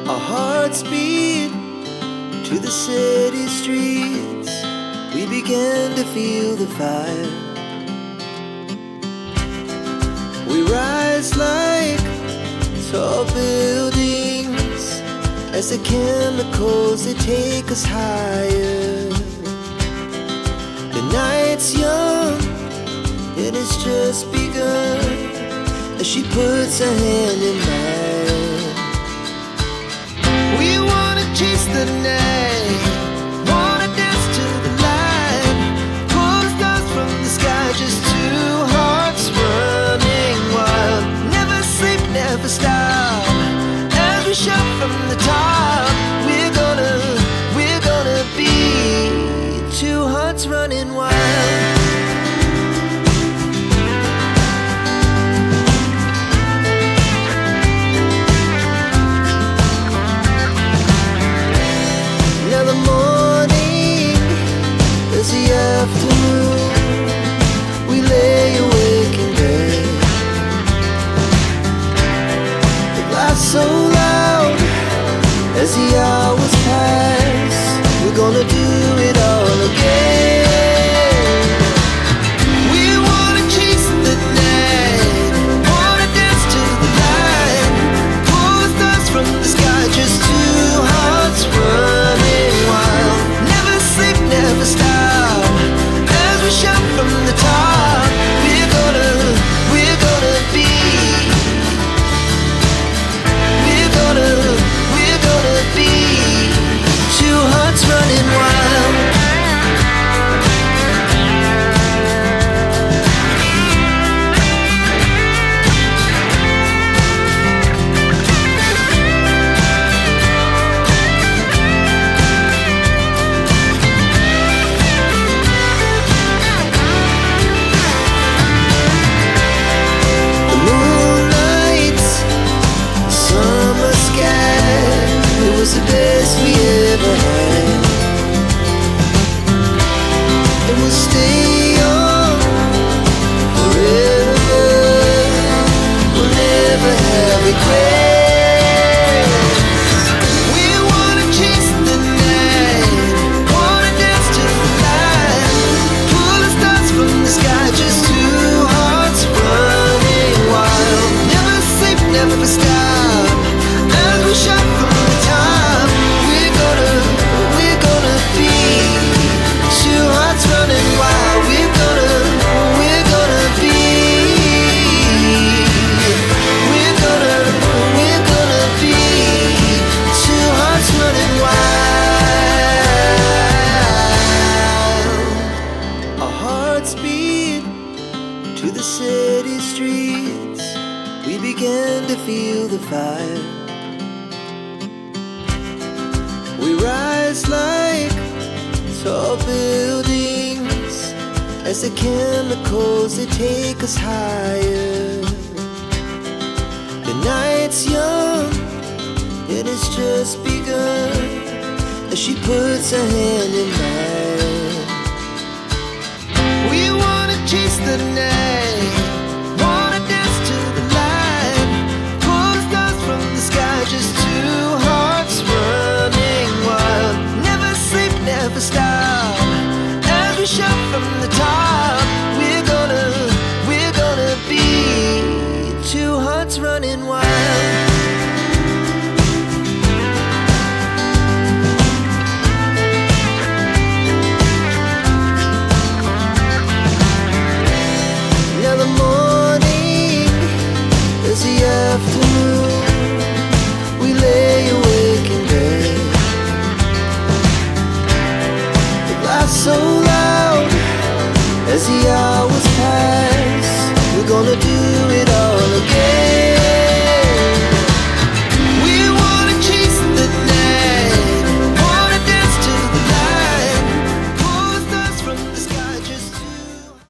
Our hearts beat to the city streets. We began to feel the fire. We rise like tall buildings as the chemicals, they take us higher. The night's young, it has just begun, as she puts her hand in mine. We wanna chase the night, wanna dance to the light, pull the stars from the sky, just two hearts running wild. Never sleep, never stop, as we shout from the top. We're gonna be two hearts running wild. Now the morning is the afternoon. We lay awake in bed. The laughs so loud as the hours pass. We're gonna do it all again. We wanna chase the night, wanna dance to the light, pull the stars from the sky, just two hearts running wild. Never sleep, never stop, as we shout from the top. We're gonna be, we're gonna be two hearts running wild. The moonlight, summer sky, it was the best we ever had. And we'll stay on forever. We'll never have regrets. We wanna chase the night, wanna dance to the light, pull the stars from the sky, just two hearts running wild. Never sleep, never stop, as we shout from the top. We're gonna be two hearts running wild. We're gonna be, we're gonna be two hearts running wild. Our hearts beat to the city streets. We began to feel the fire. We rise like tall buildings as the chemicals, they take us higher. The night's young, it has just begun, as she puts her hand in mine. We wanna chase the night, wanna dance to the light, pull the stars from the sky, just two hearts running wild. Never sleep, never stop, as we shout from the top. We're gonna be two hearts running wild. Now the morning is the afternoon. We lay awake in bed. The laughs so loud as the hours pass. We're gonna do it all again.